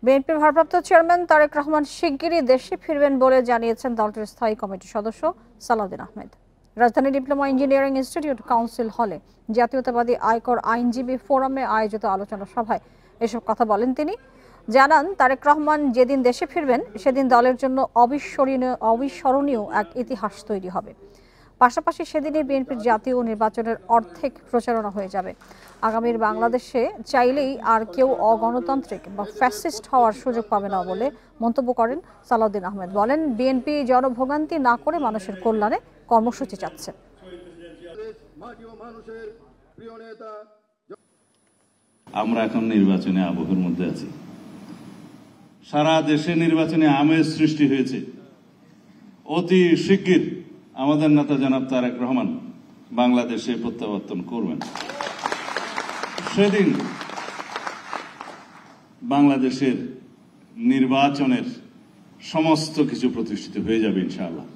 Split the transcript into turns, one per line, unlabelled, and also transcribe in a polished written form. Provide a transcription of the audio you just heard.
বিএনপির ভারপ্রাপ্ত চেয়ারম্যান তারেক রহমান শিগগিরই দেশে ফিরবেন বলে জানিয়েছেন দলটির স্থায়ী কমিটির সদস্য সালাউদ্দিন আহমেদ। রাজধানী ডিপ্লোমা ইঞ্জিনিয়ারিং ইনস্টিটিউট কাউন্সিল হলে জাতীয়তাবাদী আয়কর আইনজীবী ফোরামে আয়োজিত আলোচনা সভায় এসব কথা বলেন তিনি। জানান, তারেক রহমান যেদিন দেশে ফিরবেন সেদিন দলের জন্য অবিস্মরণীয় এক ইতিহাস তৈরি হবে। পাশাপাশি সেদিনই বিএনপির জাতীয় নির্বাচনের অর্ধেক প্রচারণা হয়ে যাবে। আগামীর বাংলাদেশে চাইলেই আর কেউ অগণতান্ত্রিক বা ফ্যাসিস্ট হওয়ার সুযোগ পাবে না বলে মন্তব্য করেন সালাউদ্দিন আহমেদ। বলেন, বিএনপি জনভোগান্তি না করে মানুষের কল্যাণে কর্মসূচি চাচ্ছে।
আমরা এখন নির্বাচনী আবহের মধ্যে আছি। সারা দেশে নির্বাচনী আমেজ সৃষ্টি হয়েছে। অতি শিগগির আমাদের নেতা জনাব তারেক রহমান বাংলাদেশে প্রত্যাবর্তন করবেন। সেদিন বাংলাদেশের নির্বাচনের সমস্ত কিছু প্রতিষ্ঠিত হয়ে যাবে ইনশাআল্লাহ।